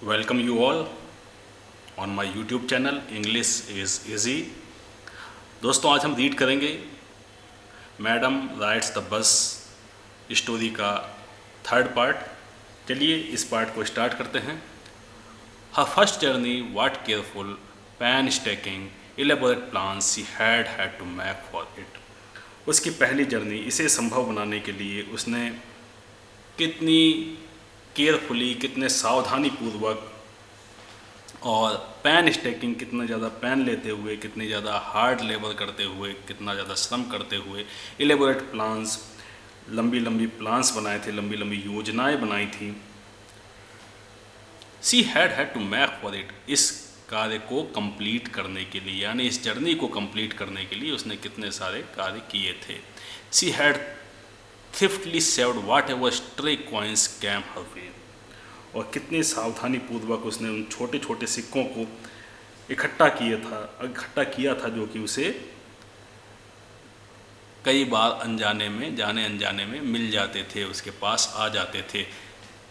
Welcome you all on my YouTube channel English is Easy। दोस्तों आज हम read करेंगे madam rides the bus story का third part. चलिए इस पार्ट को स्टार्ट करते हैं। Her first journey what careful painstaking elaborate plans she had to make for it। उसकी पहली जर्नी, इसे संभव बनाने के लिए उसने कितनी केयरफुली, कितने सावधानी पूर्वक और पेन स्टेकिंग, कितना ज़्यादा पेन लेते हुए, कितने ज़्यादा हार्ड लेबर करते हुए, कितना ज़्यादा श्रम करते हुए, इलेबोरेट प्लान्स, लंबी लंबी प्लान्स बनाए थे, लंबी लंबी योजनाएं बनाई थी। She had to make for it, इस कार्य को कंप्लीट करने के लिए, यानी इस जर्नी को कंप्लीट करने के लिए उसने कितने सारे कार्य किए थे। She had thriftily saved whatever stray coins came her way, और कितनी सावधानी पूर्वक उसने उन छोटे छोटे सिक्कों को इकट्ठा किया था जो कि उसे कई बार अनजाने में, जाने अनजाने में मिल जाते थे, उसके पास आ जाते थे।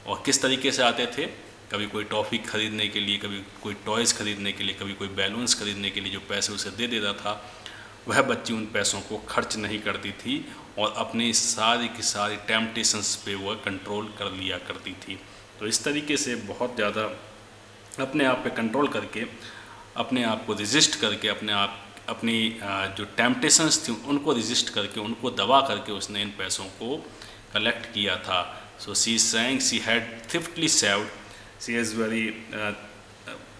और किस तरीके से आते थे? कभी कोई टॉफ़ी खरीदने के लिए, कभी कोई टॉयज़ खरीदने के लिए, कभी कोई बैलून्स खरीदने के लिए जो पैसे उसे दे देता था, वह बच्ची उन पैसों को खर्च नहीं करती थी और अपनी सारी की सारी टेम्पटेशंस पे वह कंट्रोल कर लिया करती थी। तो इस तरीके से बहुत ज़्यादा अपने आप पे कंट्रोल करके, अपने आप को रिजिस्ट करके, अपनी जो टेम्पटेशंस थी उनको रिजिस्ट करके, उनको दबा करके उसने इन पैसों को कलेक्ट किया था। So she saying she had thriftily saved, she is very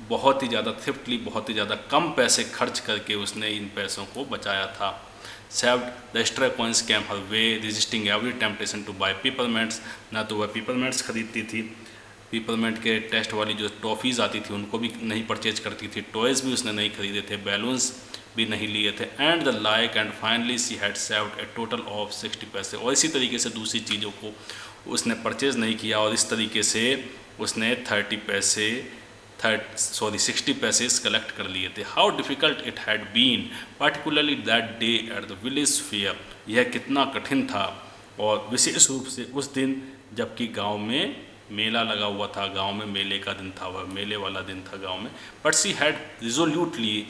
बहुत ही ज़्यादा थ्रिफ्टली, बहुत ही ज़्यादा कम पैसे खर्च करके उसने इन पैसों को बचाया था। Saved the stray coins came her way resisting every temptation to buy peppermints, ना तो वह पेपरमेंट्स खरीदती थी, पेपरमेंट के टेस्ट वाली जो टॉफ़ीज़ आती थी उनको भी नहीं परचेज करती थी, टॉयज़ भी उसने नहीं खरीदे थे, बैलून्स भी नहीं लिए थे, and the like, and finally she had saved A total of 60 पैसे। और इसी तरीके से दूसरी चीज़ों को उसने परचेज़ नहीं किया और इस तरीके से उसने 60 पैसे कलेक्ट कर लिए थे। How difficult it had been particularly that day at the village fair, यह कितना कठिन था और विशेष रूप से उस दिन जबकि गांव में मेला लगा हुआ था, गांव में मेले का दिन था, वह मेले वाला दिन था गांव में। But she had resolutely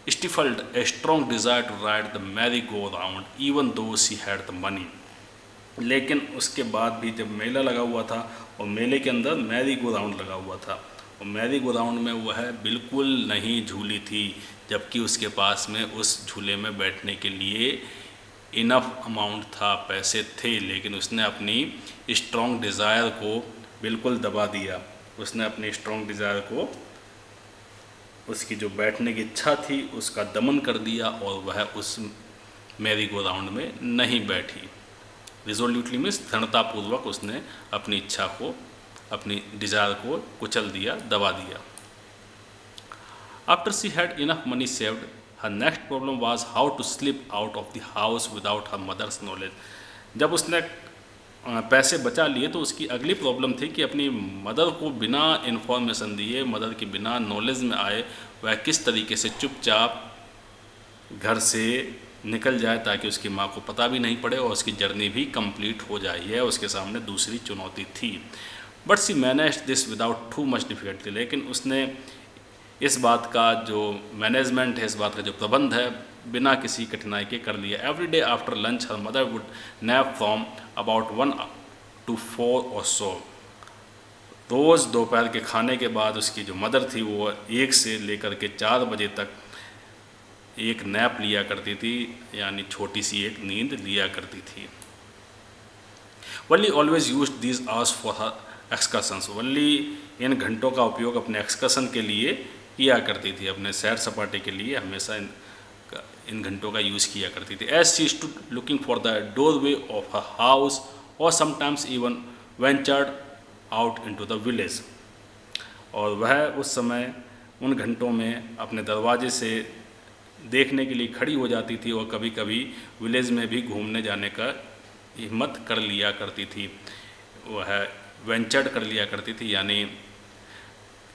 stifled a strong desire to ride the merry-go-round even though she had the money। लेकिन उसके बाद भी जब मेला लगा हुआ था और मेले के अंदर मैरी गो राउंड लगा हुआ था और मैरी गो राउंड में वह बिल्कुल नहीं झूली थी, जबकि उसके पास में उस झूले में बैठने के लिए इनफ अमाउंट था, पैसे थे, लेकिन उसने अपनी स्ट्रॉन्ग डिज़ायर को बिल्कुल दबा दिया। उसने अपनी स्ट्रॉन्ग डिज़ायर को, उसकी जो बैठने की इच्छा थी उसका दमन कर दिया और वह उस मैरी गो राउंड में नहीं बैठी। रिजोल्यूटली मीन्स दृढ़तापूर्वक उसने अपनी इच्छा को, अपनी डिज़ायर को कुचल दिया, दबा दिया। After she had enough money saved, her next problem was how to slip out of the house without her mother's knowledge. जब उसने पैसे बचा लिए तो उसकी अगली प्रॉब्लम थी कि अपनी मदर को बिना इन्फॉर्मेशन दिए, मदर के बिना नॉलेज में आए, वह किस तरीके से चुपचाप घर से निकल जाए ताकि उसकी माँ को पता भी नहीं पड़े और उसकी जर्नी भी कंप्लीट हो जाए। यह उसके सामने दूसरी चुनौती थी। But she manage this without too much difficulty, लेकिन उसने इस बात का जो मैनेजमेंट है, इस बात का जो प्रबंध है, बिना किसी कठिनाई के कर लिया। Every day after lunch her mother would nap from about 1 to 4 और सो। रोज़ दोपहर के खाने के बाद उसकी जो मदर थी वो 1 से लेकर के 4 बजे तक एक नैप लिया करती थी, यानी छोटी सी एक नींद लिया करती थी। Valli always use these hours for her excursions, Valli इन घंटों का उपयोग अपने एक्सकर्शन के लिए किया करती थी, अपने सैर सपाटे के लिए हमेशा इन घंटों का यूज़ किया करती थी। As she stood looking for the doorway of her house और sometimes even ventured out into the village, और वह उस समय उन घंटों में अपने दरवाजे से देखने के लिए खड़ी हो जाती थी और कभी कभी विलेज में भी घूमने जाने का हिम्मत कर लिया करती थी। वह वेंचर्ड कर लिया करती थी, यानी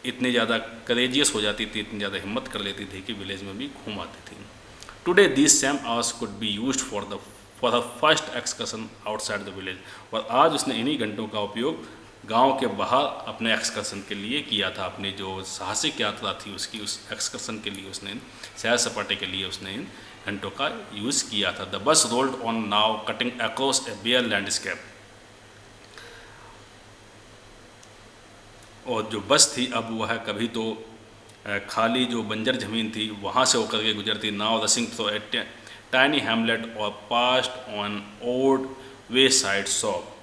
इतनी ज़्यादा करेजियस हो जाती थी, इतनी ज़्यादा हिम्मत कर लेती थी कि विलेज में भी घूम आती थी। Today this same hours could be used for the first excursion outside the village, और आज उसने इन्हीं घंटों का उपयोग गांव के बाहर अपने एक्सकर्शन के लिए किया था। अपनी जो साहसिक यात्रा थी उसकी, उस एक्सकर्शन के लिए उसने, सैर सपाटे के लिए उसने इन घंटों का यूज़ किया था। The bus rolled on now cutting across a bare landscape. और जो बस थी अब वह कभी तो खाली जो बंजर ज़मीन थी वहाँ से होकर के गुजरती। Now rushing through a tiny hamlet और past on old way side shop.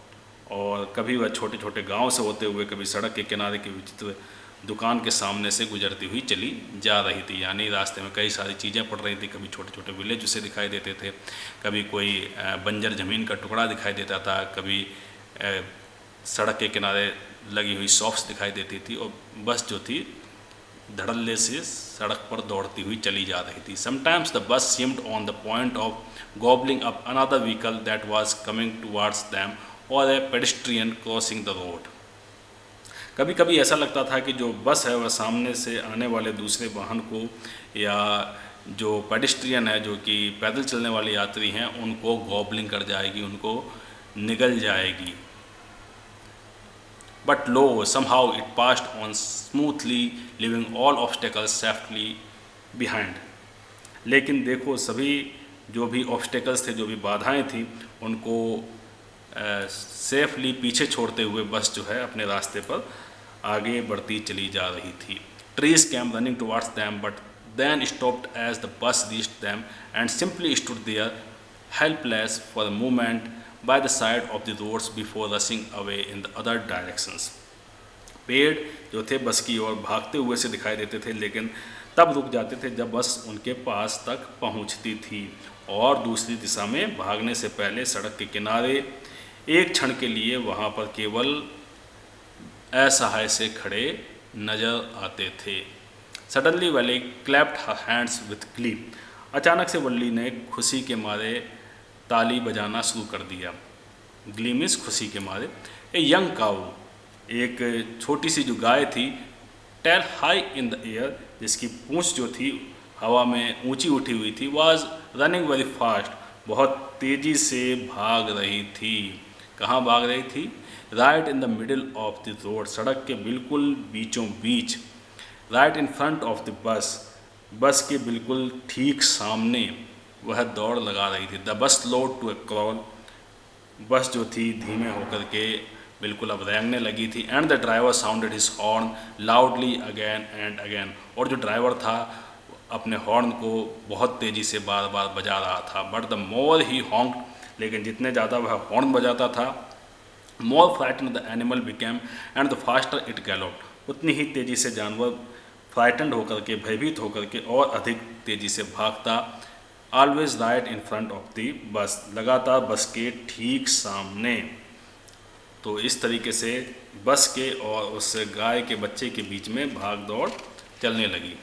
और कभी वह छोटे छोटे गांव से होते हुए कभी सड़क के किनारे की विचित्र दुकान के सामने से गुजरती हुई चली जा रही थी। यानी रास्ते में कई सारी चीज़ें पड़ रही थी। कभी छोटे छोटे विलेज उसे दिखाई देते थे, कभी कोई बंजर ज़मीन का टुकड़ा दिखाई देता था, कभी सड़क के किनारे लगी हुई शॉप्स दिखाई देती थी। और बस जो थी धड़ल्ले से सड़क पर दौड़ती हुई चली जा रही थी। Sometimes the bus seemed on the point of gobbling up another vehicle that was coming towards them और a pedestrian crossing the road. कभी कभी ऐसा लगता था कि जो बस है वह सामने से आने वाले दूसरे वाहन को, या जो पेडिस्ट्रियन है, जो कि पैदल चलने वाले यात्री हैं, उनको गॉबलिंग कर जाएगी, उनको निगल जाएगी। But lo, somehow it passed on smoothly, leaving all obstacles safely behind. लेकिन देखो सभी जो भी ऑब्स्टेकल्स थे, जो भी बाधाएं थी, उनको सेफली पीछे छोड़ते हुए बस जो है अपने रास्ते पर आगे बढ़ती चली जा रही थी। Trees came running towards them, but then stopped as the bus reached them and simply stood there, helpless for a moment by the side of the roads before rushing away in the other directions. पेड़ जो थे बस की ओर भागते हुए से दिखाई देते थे, लेकिन तब रुक जाते थे जब बस उनके पास तक पहुंचती थी, और दूसरी दिशा में भागने से पहले सड़क के किनारे एक क्षण के लिए वहां पर केवल असहाय से खड़े नजर आते थे। Suddenly Wali clapped her hands with Glee. अचानक से वल्ली ने खुशी के मारे ताली बजाना शुरू कर दिया। ग्ली मीन्स खुशी के मारे। ए यंग काऊ, एक छोटी सी जो गाय थी, tail high in the air, जिसकी पूंछ जो थी हवा में ऊंची उठी हुई थी, वाज रनिंग वेरी फास्ट, बहुत तेज़ी से भाग रही थी। कहाँ भाग रही थी? Right in the middle of the road, सड़क के बिल्कुल बीचों बीच। Right in front of the bus, bus के बिल्कुल ठीक सामने वह दौड़ लगा रही थी। The bus slowed to A crawl, बस जो थी धीमे होकर के बिल्कुल अब रेंगने लगी थी। And the driver sounded his horn loudly again and again, और जो ड्राइवर था अपने हॉर्न को बहुत तेज़ी से बार बार बजा रहा था। बट द मोर ही हॉन्क्ड, लेकिन जितने ज़्यादा वह हॉर्न बजाता था, more frighten the animal became and the faster it galloped, उतनी ही तेज़ी से जानवर फ्राइटनड होकर के, भयभीत होकर के और अधिक तेज़ी से भागता। Always right in front of the बस, लगातार बस के ठीक सामने। तो इस तरीके से बस के और उस गाय के बच्चे के बीच में भाग दौड़ चलने लगी।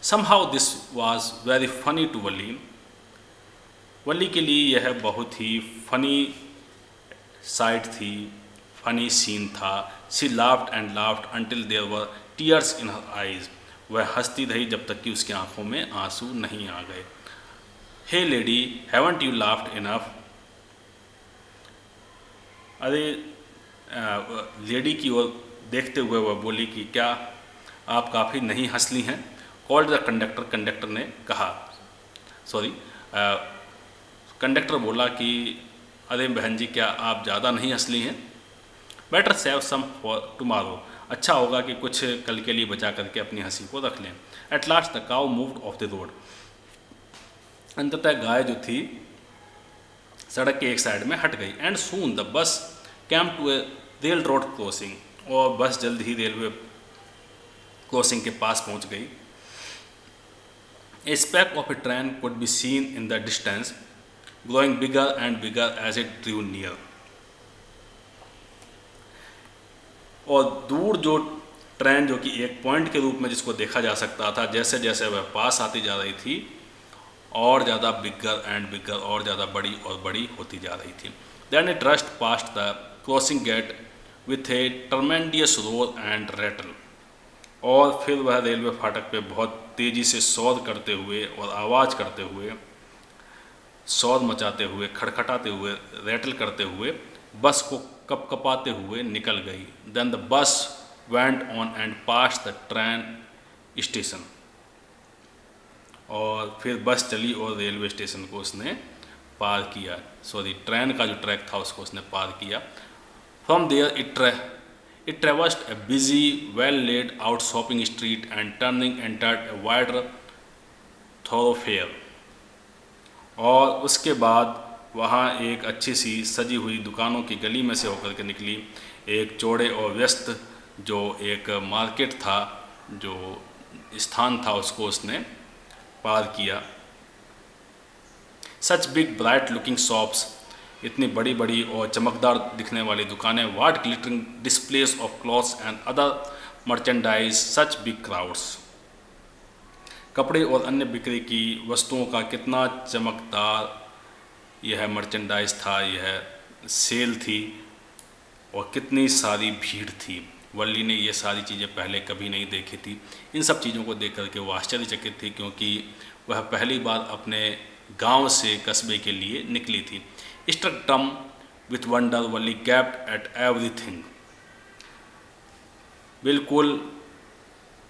Somehow this was very funny to वली, वली के लिए यह बहुत ही फनी साइट थी, फनी सीन था। She laughed and laughed until there were tears in her eyes, वह हंसती रही जब तक कि उसकी आंखों में आंसू नहीं आ गए। Hey lady, haven't you laughed enough? अरे लेडी की ओर देखते हुए वह बोली कि क्या आप काफ़ी नहीं हंस ली हैं? कॉल्ड द कंडक्टर, कंडक्टर ने कहा, सॉरी कंडक्टर बोला कि अरे बहन जी क्या आप ज़्यादा नहीं हंस ली हैं? Better save some for tomorrow, अच्छा होगा कि कुछ कल के लिए बचा करके अपनी हंसी को रख लें। At last the cow moved of the road, अंततः गाय जो थी सड़क के एक साइड में हट गई। And soon the bus came to a railroad crossing, और बस जल्द ही रेलवे क्रॉसिंग के पास पहुंच गई। A speck of a train could be seen in the distance, growing bigger and bigger as it drew near. और दूर जो train जो कि एक पॉइंट के रूप में जिसको देखा जा सकता था, जैसे जैसे वह पास आती जा रही थी और ज़्यादा बिगर एंड बिगर, और ज़्यादा बड़ी और बड़ी होती जा रही थी। Then it rushed past the crossing gate with a tremendous roar and rattle. और फिर वह रेलवे फाटक पे बहुत तेज़ी से शोर करते हुए और आवाज़ करते हुए शोर मचाते हुए, खड़खड़ाते हुए, रैटल करते हुए, बस को कपकपाते हुए निकल गई। Then the bus went on and pass the train station. और फिर बस चली और रेलवे स्टेशन को उसने पार किया, सॉरी ट्रेन का जो ट्रैक था उसको उसने पार किया। From there it traversed a busy well laid out shopping street and turning entered a wider thoroughfare. और उसके बाद वहाँ एक अच्छी सी सजी हुई दुकानों की गली में से होकर के निकली, एक चौड़े और व्यस्त जो एक मार्केट था, जो स्थान था, उसको उसने पार किया। Such big bright looking shops, इतनी बड़ी बड़ी और चमकदार दिखने वाली दुकानें, what glittering displays of clothes and other merchandise, such big crowds. कपड़े और अन्य बिक्री की वस्तुओं का कितना चमकदार यह मर्चेंडाइज था, यह सेल थी, और कितनी सारी भीड़ थी। वल्ली ने ये सारी चीज़ें पहले कभी नहीं देखी थी। इन सब चीज़ों को देख करके वो आश्चर्यचकित थी, क्योंकि वह पहली बार अपने गांव से कस्बे के लिए निकली थी। स्ट्रक डम with wonder, Valli gapped at everything. बिल्कुल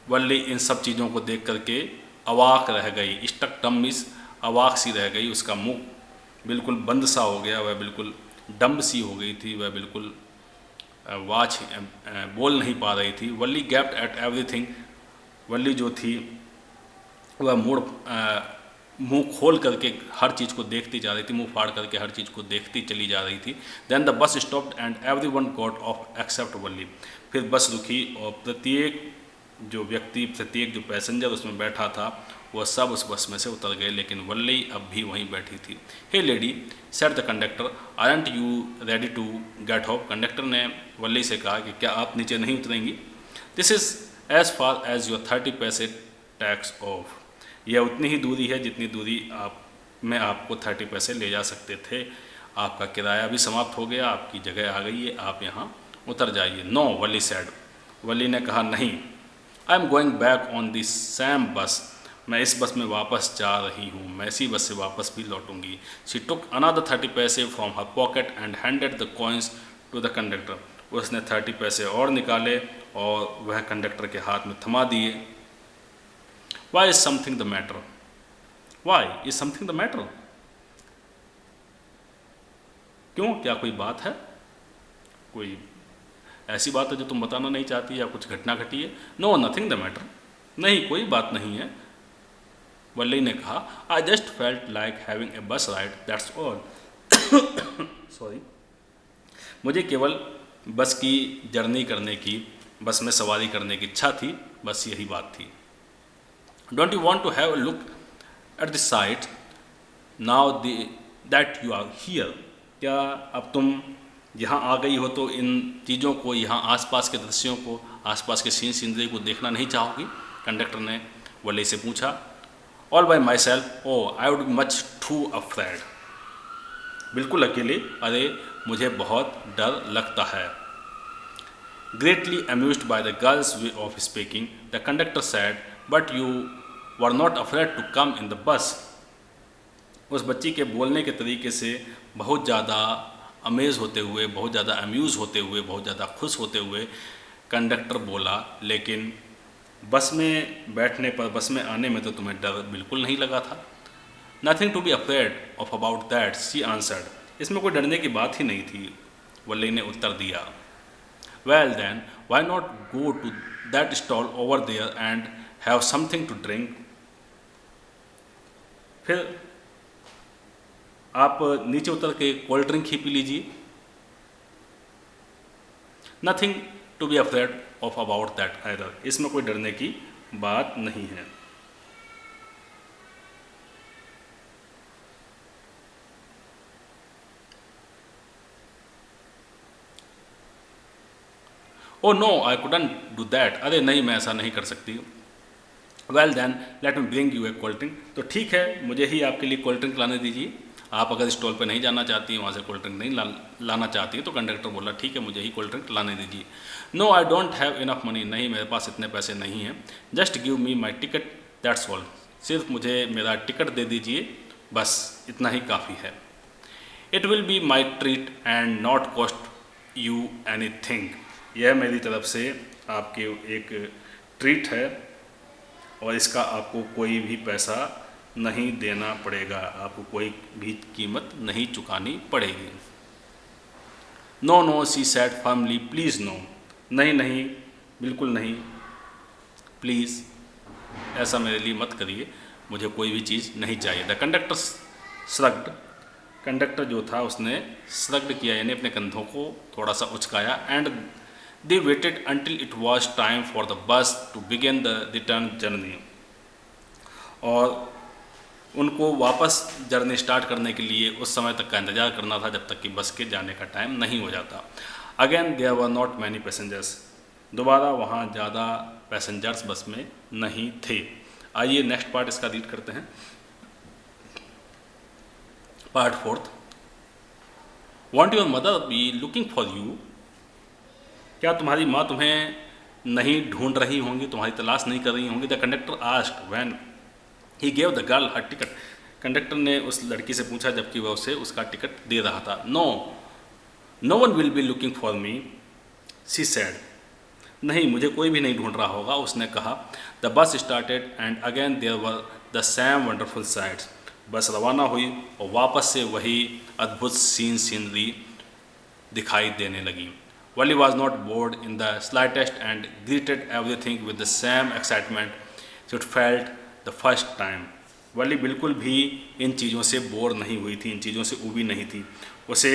वल्ली इन सब चीज़ों को देख करके अवाक रह गई। स्ट्रक डम मीन्स अवाक सी रह गई, उसका मुंह बिल्कुल बंद सा हो गया, वह बिल्कुल डम्ब सी हो गई थी, वह बिल्कुल बोल नहीं पा रही थी। वल्ली गैप्ड एट एवरीथिंग, वल्ली जो थी वह मुंह खोल करके हर चीज़ को देखती जा रही थी, मुंह फाड़ करके हर चीज़ को देखती चली जा रही थी। Then the bus stopped and everyone got off except Valli. फिर बस रुकी और प्रत्येक जो व्यक्ति, प्रत्येक जो पैसेंजर उसमें बैठा था, वह सब उस बस में से उतर गए, लेकिन वल्ली अब भी वहीं बैठी थी। Hey lady, said the conductor, aren't you ready to get off. Conductor ने वल्ली से कहा कि क्या आप नीचे नहीं उतरेंगी? This is as far as your 30 पैसे टैक्स ऑफ। यह उतनी ही दूरी है जितनी दूरी मैं आपको 30 पैसे ले जा सकते थे। आपका किराया भी समाप्त हो गया, आपकी जगह आ गई है, आप यहाँ उतर जाइए। नो, वल्ली सेड, वल्ली ने कहा नहीं। I am going back on this same बस, मैं इस बस में वापस जा रही हूँ, मैं इसी बस से वापस भी लौटूंगी। शी टुक अनदर 30 पैसे from her pocket and handed the coins to the conductor. उसने 30 पैसे और निकाले और वह कंडक्टर के हाथ में थमा दिए। Why is something the matter? Why is something the matter? क्यों, क्या कोई बात है? कोई ऐसी बात है जो तुम बताना नहीं चाहती, या कुछ घटना घटी है? नो, नथिंग द मैटर, नहीं कोई बात नहीं है। वल्ली ने कहा, I just felt like having a bus ride, that's all. Sorry, मुझे केवल बस की जर्नी करने की, बस में सवारी करने की इच्छा थी, बस यही बात थी। Don't you want to have a look at the sight now that you are here? क्या अब तुम यहाँ आ गई हो तो इन चीज़ों को, यहाँ आसपास के दृश्यों को, आसपास के सीनरी को देखना नहीं चाहोगी? कंडक्टर ने वल्ली से पूछा। All by myself, oh I would be much too afraid. बिल्कुल अकेले? अरे मुझे बहुत डर लगता है। Greatly amused by the girl's way of speaking, the conductor said, but you were not afraid to come in the bus. उस बच्ची के बोलने के तरीके से बहुत ज़्यादा अमेज़ होते हुए, बहुत ज़्यादा अम्यूज़ होते हुए, बहुत ज़्यादा खुश होते हुए कंडक्टर बोला, लेकिन बस में बैठने पर, बस में आने में तो तुम्हें डर बिल्कुल नहीं लगा था। Nothing to be afraid of about that, she answered. इसमें कोई डरने की बात ही नहीं थी, वल्ली ने उत्तर दिया। Well then, why not go to that stall over there and have something to drink? फिर आप नीचे उतर के कोल्ड ड्रिंक ही पी लीजिए। Nothing to be afraid of about that either, इसमें कोई डरने की बात नहीं है। Oh no, I couldn't do that, अरे नहीं मैं ऐसा नहीं कर सकती। Well then let me bring you a cold drink, तो ठीक है मुझे ही आपके लिए कोल्ड ड्रिंक लाने दीजिए। आप अगर स्टॉल पे नहीं जाना चाहती हैं, वहाँ से कोल्ड ड्रिंक नहीं लाना चाहती हैं, तो कंडक्टर बोला ठीक है मुझे ही कोल्ड ड्रिंक लाने दीजिए। No, I don't have enough money, नहीं मेरे पास इतने पैसे नहीं हैं। Just give me my ticket that's all, सिर्फ मुझे मेरा टिकट दे दीजिए बस इतना ही काफ़ी है। It will be my treat and not cost you anything. यह मेरी तरफ से आपके एक ट्रीट है और इसका आपको कोई भी पैसा नहीं देना पड़ेगा, आपको कोई भी कीमत नहीं चुकानी पड़ेगी। No no she said firmly, please no. नहीं नहीं, बिल्कुल नहीं, प्लीज़ ऐसा मेरे लिए मत करिए, मुझे कोई भी चीज़ नहीं चाहिए। द कंडक्टर श्रग्ड, कंडक्टर जो था उसने श्रग्ड किया यानी अपने कंधों को थोड़ा सा उचकाया। And they waited until it was time for the bus to begin the return journey. और उनको वापस जर्नी स्टार्ट करने के लिए उस समय तक का इंतज़ार करना था जब तक कि बस के जाने का टाइम नहीं हो जाता। Again there were not many passengers, दोबारा वहाँ ज़्यादा पैसेंजर्स बस में नहीं थे। आइए नेक्स्ट पार्ट इसका रीड करते हैं। Part fourth. Want your mother B looking for you, क्या तुम्हारी माँ तुम्हें नहीं ढूंढ रही होंगी, तुम्हारी तलाश नहीं कर रही होंगी। The conductor asked when he gave the girl her ticket, conductor ने उस लड़की से पूछा जबकि वह उसे उसका टिकट दे रहा था। No no one will be looking for me, she said, नहीं मुझे कोई भी नहीं ढूंढ रहा होगा, उसने कहा। The bus started and again there were the same wonderful sights, bus रवाना हुई और वापस से वही अद्भुत सीनरी दिखाई देने लगी। Valli was not bored in the slightest and greeted everything with the same excitement it felt the first time. Valli बिल्कुल भी इन चीज़ों से बोर नहीं हुई थी, इन चीज़ों से ऊबी नहीं थी। उसे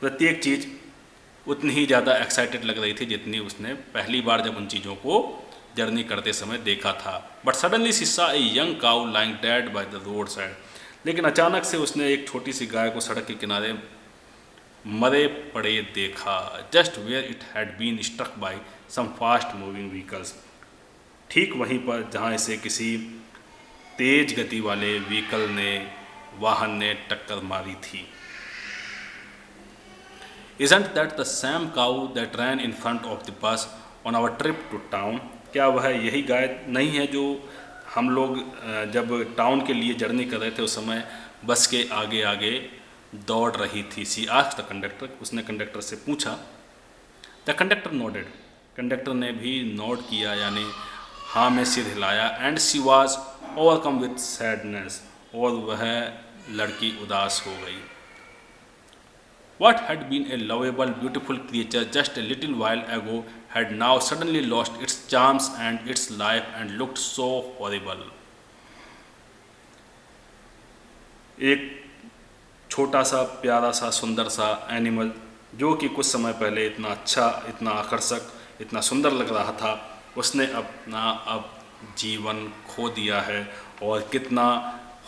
प्रत्येक चीज़ उतनी ही ज़्यादा एक्साइटेड लग रही थी जितनी उसने पहली बार जब उन चीज़ों को जर्नी करते समय देखा था। But suddenly she saw a young cow lying dead by the road side, लेकिन अचानक से उसने एक छोटी सी गाय को सड़क के किनारे मरे पड़े देखा। Just where it had been struck by some fast moving vehicles, ठीक वहीं पर जहाँ इसे किसी तेज गति वाले वाहन ने टक्कर मारी थी। Isn't that the same cow that ran in front of the bus on our trip to town? क्या वह यही गाय नहीं है जो हम लोग जब टाउन के लिए जर्नी कर रहे थे उस समय बस के आगे आगे दौड़ रही थी। सी आस्क्ड द कंडक्टर, उसने कंडक्टर से पूछा। द कंडक्टर नोडेड, कंडक्टर ने भी नोड किया यानी हाँ में सिर हिलाया। And she was overcome with sadness, और वह लड़की उदास हो गई। What had been a lovable, beautiful creature just a little while ago had now suddenly lost its charms and its life and looked so horrible. एक छोटा सा प्यारा सा सुंदर सा एनिमल जो कि कुछ समय पहले इतना अच्छा, इतना आकर्षक, इतना सुंदर लग रहा था, उसने अपना अब जीवन खो दिया है। और कितना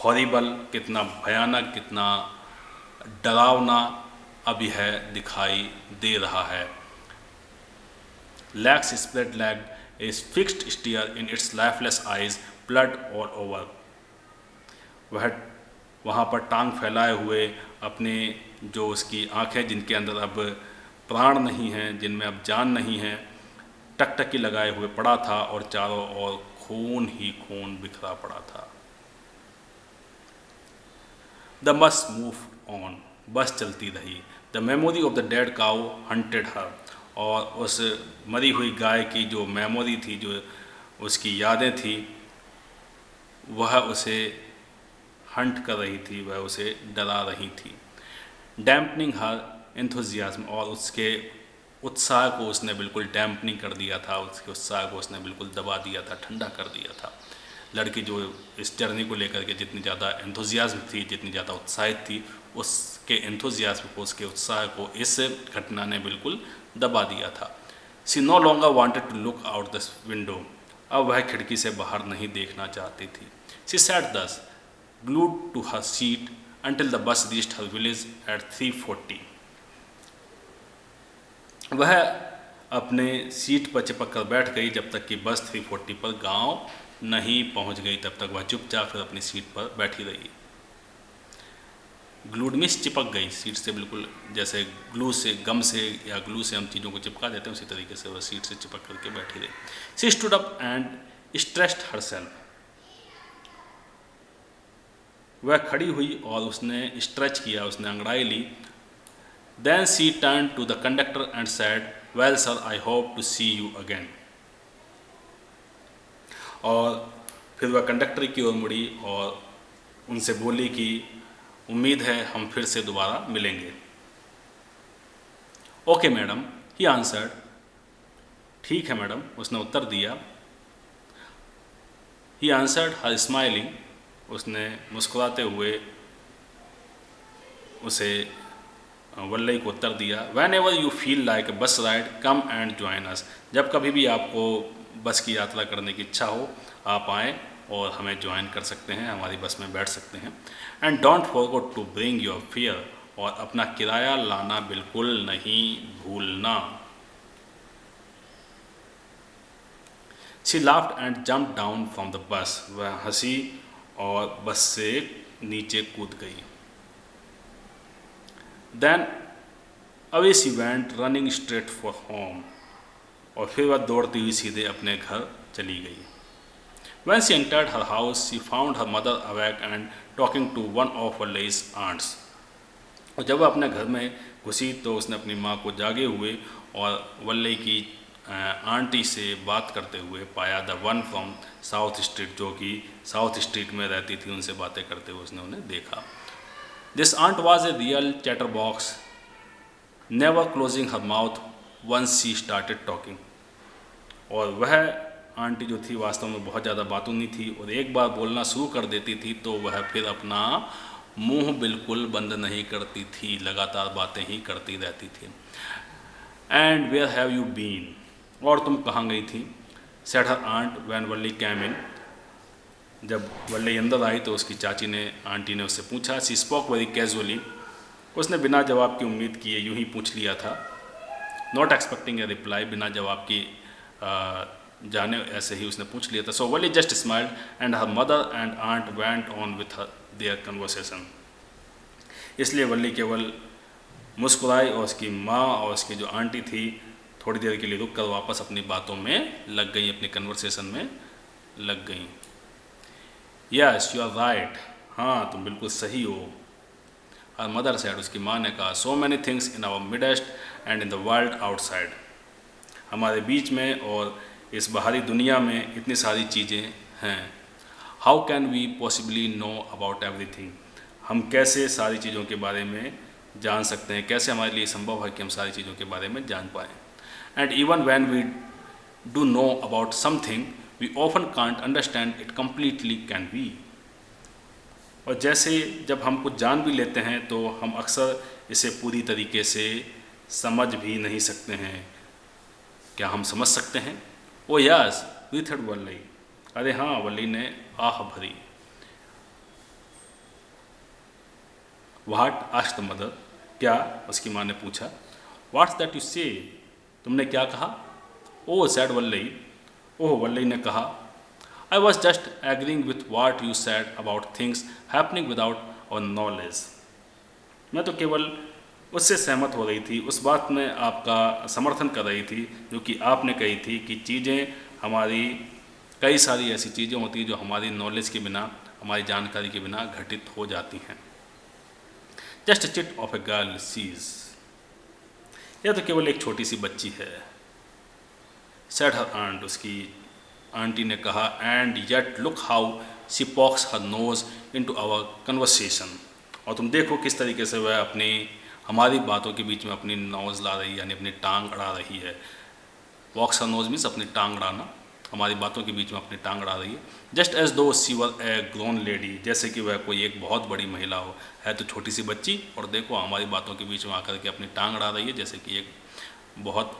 हॉरिबल, कितना भयानक, कितना डरावना अब यह दिखाई दे रहा है। Legs spread legged, a fixed stare in its lifeless eyes, blood all over. वह वहाँ पर टांग फैलाए हुए अपने जो उसकी आँखें जिनके अंदर अब प्राण नहीं हैं, जिनमें अब जान नहीं है, टकटकी लगाए हुए पड़ा था और चारों ओर खून ही खून बिखरा पड़ा था। The bus moved on, bus चलती रही। The memory of the dead cow haunted her, और उस मरी हुई गाय की जो मेमोरी थी, जो उसकी यादें थी, वह उसे हंट कर रही थी, वह उसे डरा रही थी। डैम्पनिंग हर एंथुजियाज्म, और उसके उत्साह को उसने बिल्कुल डैम्पनिंग कर दिया था, उसके उत्साह को उसने बिल्कुल दबा दिया था, ठंडा कर दिया था। लड़की जो इस जर्नी को लेकर के जितनी ज़्यादा एंथुजियाज्म थी, जितनी ज़्यादा उत्साहित थी, उसके एंथुजियाज्म को, उसके उत्साह को इस घटना ने बिल्कुल दबा दिया था। She no longer wanted to look out the window, अब वह खिड़की से बाहर नहीं देखना चाहती थी। She sat thus glued to her seat until the bus reached her village at 3:40, वह अपने सीट पर चिपक कर बैठ गई जब तक कि बस 3:40 पर गांव नहीं पहुंच गई। तब तक वह चुपचाप फिर अपनी सीट पर बैठी रही। ग्लूड मीन्स चिपक गई सीट से, बिल्कुल जैसे ग्लू से, गम से या ग्लू से हम चीज़ों को चिपका देते हैं, उसी तरीके से वह सीट से चिपक करके बैठी रही। She stood up and stretched herself, वह खड़ी हुई और उसने स्ट्रेच किया, उसने अंगड़ाई ली। Then she turn to the conductor and said, well sir, I hope to see you again. और फिर वह कंडक्टर की ओर मुड़ी और उनसे बोली कि उम्मीद है हम फिर से दोबारा मिलेंगे। Okay madam, he answered. ठीक है मैडम, उसने उत्तर दिया। ही आंसर्ड हर स्माइलिंग, उसने मुस्कुराते हुए उसे वल्लई को उत्तर दिया। Whenever you feel like a bus ride, come and join us. जब कभी भी आपको बस की यात्रा करने की इच्छा हो, आप आएँ और हमें ज्वाइन कर सकते हैं, हमारी बस में बैठ सकते हैं। And don't forget to bring your fare, और अपना किराया लाना बिल्कुल नहीं भूलना। She laughed and jump down from the bus, वह हंसी और बस से नीचे कूद गई। Then away she went running straight for home, और फिर वह दौड़ती हुई सीधे अपने घर चली गई। When she entered her house, she found her mother awake and talking to one of Vallai's aunts. और जब वह अपने घर में घुसी तो उसने अपनी माँ को जागे हुए और वल्लई की आंटी से बात करते हुए पाया। The one from south street, जो कि साउथ स्ट्रीट में रहती थी, उनसे बातें करते हुए उसने उन्हें देखा। This aunt was a real chatterbox, never closing her mouth once she started talking. और वह आंटी जो थी वास्तव में बहुत ज़्यादा बातूनी थी, और एक बार बोलना शुरू कर देती थी तो वह फिर अपना मुंह बिल्कुल बंद नहीं करती थी, लगातार बातें ही करती रहती थी। And where have you been, और तुम कहाँ गई थी? Said her aunt when Valli came in. जब वल्ली अंदर आई तो उसकी चाची ने, आंटी ने उससे पूछा। शी स्पोक वेरी कैजुअली, उसने बिना जवाब की उम्मीद किए यूं ही पूछ लिया था। नॉट एक्सपेक्टिंग ए रिप्लाई, बिना जवाब की जाने ऐसे ही उसने पूछ लिया था। So Valli just smiled and her mother and aunt went on with their conversation. इसलिए वल्ली केवल मुस्कुराई और उसकी माँ और उसकी जो आंटी थी थोड़ी देर के लिए रुक कर वापस अपनी बातों में लग गई, अपनी कन्वर्सेशन में लग गई। यस यू आर राइट, हाँ तुम बिल्कुल सही हो। हर मदर सेड, उसकी माँ ने कहा। So many things in our midst and in the world outside, हमारे बीच में और इस बाहरी दुनिया में इतनी सारी चीज़ें हैं। How can we possibly know about everything, हम कैसे सारी चीज़ों के बारे में जान सकते हैं, कैसे हमारे लिए संभव है कि हम सारी चीज़ों के बारे में जान पाएँ। And even when we do know about something we often can't understand it completely can be. और जैसे जब हम कुछ जान भी लेते हैं तो हम अक्सर इसे पूरी तरीके से समझ भी नहीं सकते हैं। क्या हम समझ सकते हैं? ओ यस ब्रीथड वल्ली, अरे हाँ वल्ली ने आह भरी। व्हाट आस्क्ड द मदर, क्या, उसकी माँ ने पूछा। व्हाट्स दैट यू से, तुमने क्या कहा? ओह सैड वल्ली, ओह वल्ली ने कहा। I was just agreeing with what you sad about things happening without और नॉलेज, मैं तो केवल उससे सहमत हो रही थी, उस बात में आपका समर्थन कर रही थी जो कि आपने कही थी कि चीज़ें हमारी, कई सारी ऐसी चीज़ें होती हैं जो हमारी नॉलेज के बिना, हमारी जानकारी के बिना घटित हो जाती हैं। Just chit of a girl she's, यह तो केवल एक छोटी सी बच्ची है। सेड हर आंट, उसकी आंटी ने कहा। And yet look how she pokes her nose into our conversation, और तुम देखो किस तरीके से वह अपनी, हमारी बातों के बीच में अपनी नोज ला रही है, यानी अपनी टांग अड़ा रही है। पॉक्स हर नोज मीन्स अपनी टांग अड़ाना, हमारी बातों के बीच में अपनी टांग अड़ा रही है। जस्ट एज दो she were A grown lady, जैसे कि वह कोई एक बहुत बड़ी महिला हो, है तो छोटी सी बच्ची, और देखो हमारी बातों के बीच में आकर के अपनी टांग अड़ा रही है जैसे कि एक बहुत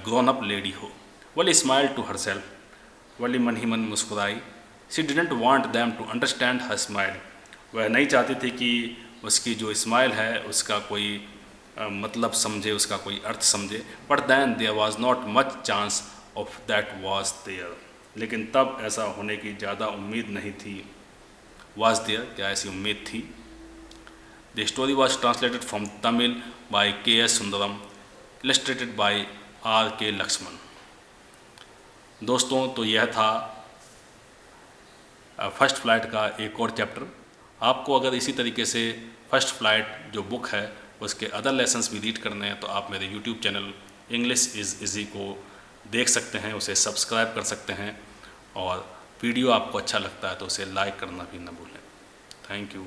ग्रोन अप लेडी हो। Valli smile to herself, Valli मन ही मन मुस्कुराई। She didn't want them to understand her smile, वह नहीं चाहती थी कि उसकी जो स्माइल है उसका कोई मतलब समझे, उसका कोई अर्थ समझे। But then there was not much chance of that was there, लेकिन तब ऐसा होने की ज़्यादा उम्मीद नहीं थी। वॉज देयर, क्या ऐसी उम्मीद थी? The story was translated from Tamil by K S. Sundaram, illustrated by R.K. Laxman. दोस्तों, तो यह था फर्स्ट फ्लाइट का एक और चैप्टर। आपको अगर इसी तरीके से फर्स्ट फ्लाइट जो बुक है उसके अदर लेसन्स भी रीड करने हैं तो आप मेरे YouTube channel English is easy को देख सकते हैं, उसे सब्सक्राइब कर सकते हैं, और वीडियो आपको अच्छा लगता है तो उसे लाइक करना भी ना भूलें। Thank you.